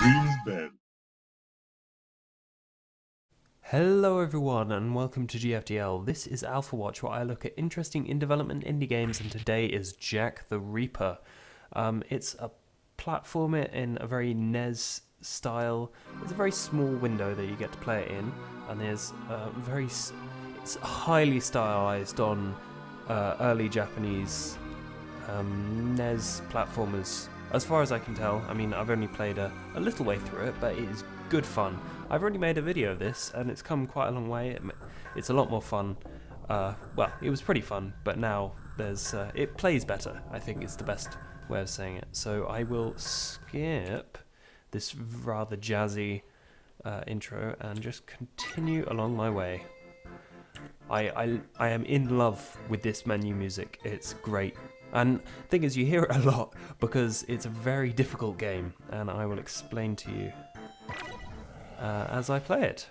Dreams bed. Hello everyone and welcome to GFTL. This is Alpha Watch, where I look at interesting in-development indie games, and today is Jack the Reaper. It's a platformer in a very NES style. It's a very small window that you get to play it in, and there's it's highly stylized on early Japanese NES platformers. As far as I can tell, I mean, I've only played a little way through it, but it is good fun. I've already made a video of this, and it's come quite a long way. It's a lot more fun. Well, it was pretty fun, but now it plays better, I think is the best way of saying it. So I will skip this rather jazzy intro and just continue along my way. I am in love with this menu music. It's great. And the thing is, you hear it a lot because it's a very difficult game, and I will explain to you as I play it.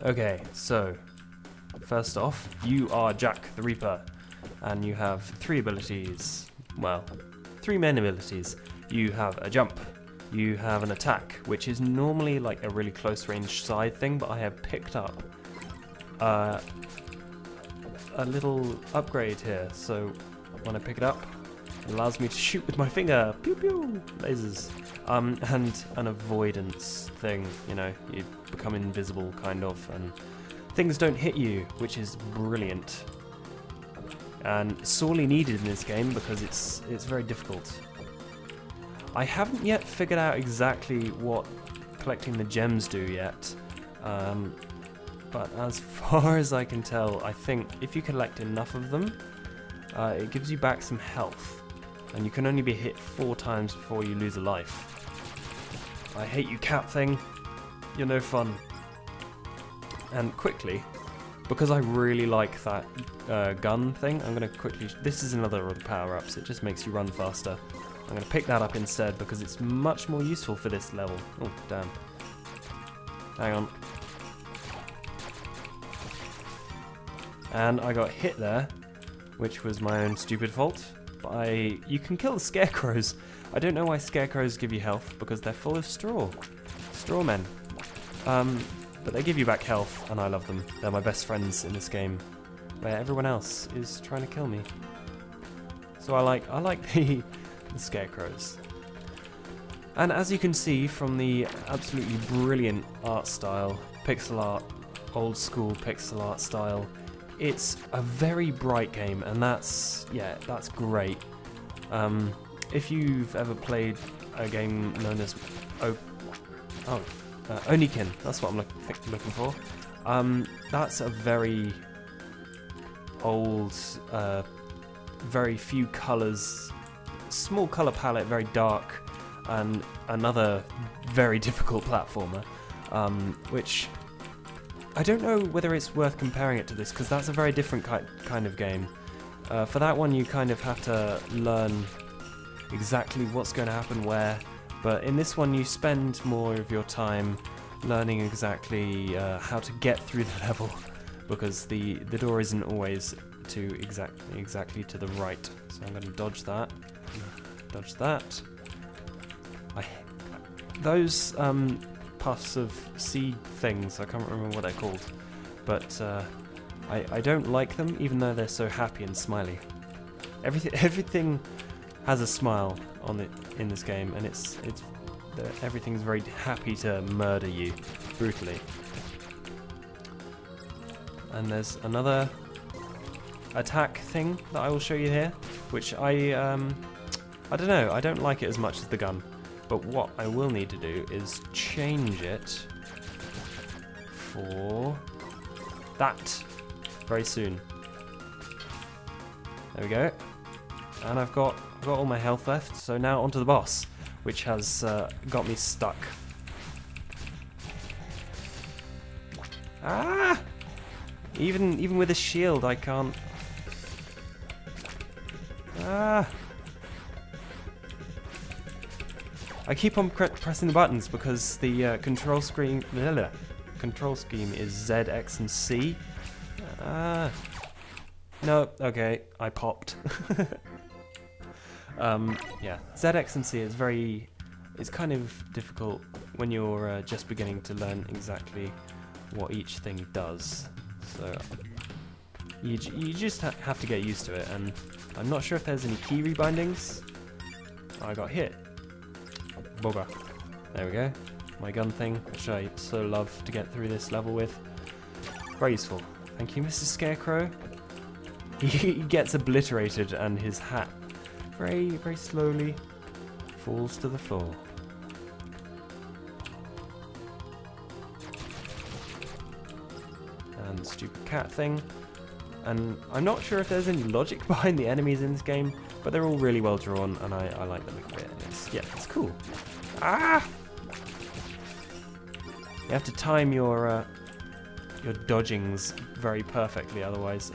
Okay, so first off, you are Jack the Reaper, and you have three abilities. Well, three main abilities. You have a jump, you have an attack, which is normally like a really close range side thing, but I have picked up a little upgrade here, so when I pick it up, it allows me to shoot with my finger, pew pew, lasers, and an avoidance thing, you know, you become invisible kind of, and things don't hit you, which is brilliant, and sorely needed in this game because it's very difficult. I haven't yet figured out exactly what collecting the gems do yet, but as far as I can tell, I think if you collect enough of them, it gives you back some health, and you can only be hit 4 times before you lose a life. I hate you, cat thing. You're no fun. And quickly, because I really like that gun thing, I'm going to quickly... This is another of the power-ups. It just makes you run faster. I'm going to pick that up instead because it's much more useful for this level. Oh, damn. Hang on. And I got hit there, which was my own stupid fault. But you can kill the scarecrows. I don't know why scarecrows give you health, because they're full of straw. Straw men. But they give you back health, and I love them. They're my best friends in this game, where everyone else is trying to kill me. So I like the scarecrows. And as you can see from the absolutely brilliant art style, pixel art, old school pixel art style, it's a very bright game, and that's great. If you've ever played a game known as Onikin, that's what I'm looking for. That's a very old, very few colours, small colour palette, very dark, and another very difficult platformer, which I don't know whether it's worth comparing it to this, because that's a very different kind of game. For that one, you kind of have to learn exactly what's going to happen where, but in this one you spend more of your time learning exactly how to get through the level, because the door isn't always exactly to the right. So I'm going to dodge that. Dodge that. Those puffs of seed things, I can't remember what they're called, but I don't like them, even though they're so happy and smiley. Everything has a smile on it in this game, and everything's very happy to murder you brutally. And there's another attack thing that I will show you here, which I don't know, I don't like it as much as the gun. But what I will need to do is change it for that very soon. There we go. And I've got all my health left, so now onto the boss, which has got me stuck. Ah! Even with a shield, I can't. Ah! I keep on pressing the buttons because the control scheme is Z, X, and C. No, okay, I popped. Yeah, Z, X, and C is it's kind of difficult when you're just beginning to learn exactly what each thing does. So you just have to get used to it, and I'm not sure if there's any key rebindings. Oh, I got hit. Bugger. There we go. My gun thing, which I so love to get through this level with. Very useful. Thank you, Mr. Scarecrow. He gets obliterated and his hat very, very slowly falls to the floor. And the stupid cat thing. And I'm not sure if there's any logic behind the enemies in this game, but they're all really well drawn, and I like the look of it. It's cool. Ah! You have to time your dodgings very perfectly, otherwise,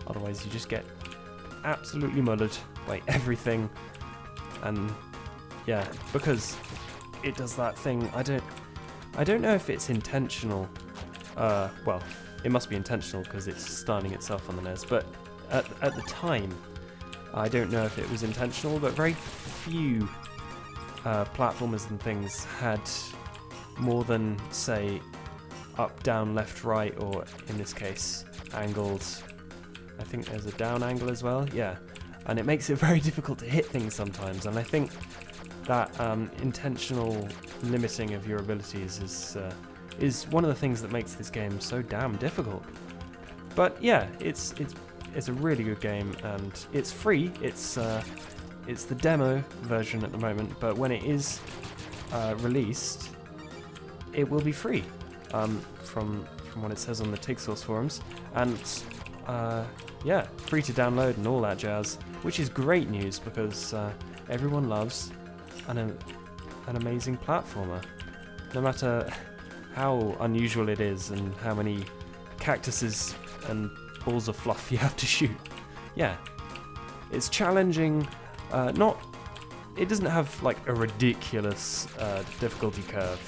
otherwise you just get absolutely mullered by everything. And yeah, because it does that thing. I don't know if it's intentional. Well, it must be intentional because it's starting itself on the NES. But at the time, I don't know if it was intentional. But very few platformers and things had more than, say, up, down, left, right, or in this case, angled. I think there's a down angle as well. Yeah, and it makes it very difficult to hit things sometimes. And I think that intentional limiting of your abilities is one of the things that makes this game so damn difficult. But yeah, it's a really good game, and it's free. It's the demo version at the moment, but when it is released, it will be free. From what it says on the TigSource forums, and yeah, free to download and all that jazz, which is great news because everyone loves an amazing platformer, no matter how unusual it is and how many cactuses and balls of fluff you have to shoot. Yeah, it's challenging. It doesn't have like a ridiculous difficulty curve,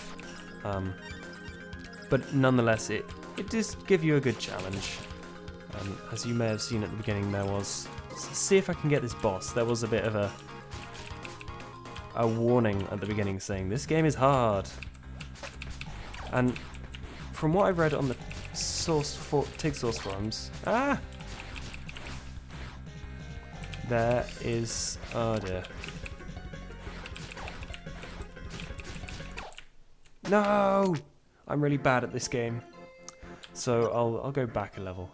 but nonetheless, it does give you a good challenge. As you may have seen at the beginning, there was. See if I can get this boss. There was a bit of a warning at the beginning saying this game is hard. And from what I've read on the TigSource forums, there is. Oh dear. No! I'm really bad at this game, so I'll go back a level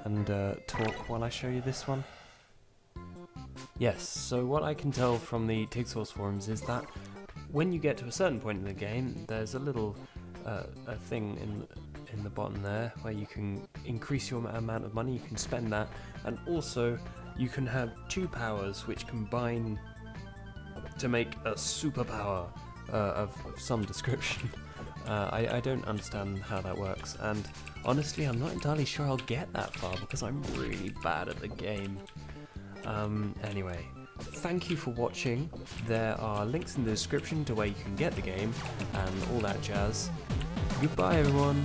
and talk while I show you this one. Yes, so what I can tell from the TigSource forums is that when you get to a certain point in the game, there's a little a thing in the bottom there where you can increase your amount of money. You can spend that, and also you can have two powers which combine to make a superpower of some description. I don't understand how that works, and honestly I'm not entirely sure I'll get that far because I'm really bad at the game. Anyway, thank you for watching. There are links in the description to where you can get the game and all that jazz. Goodbye everyone.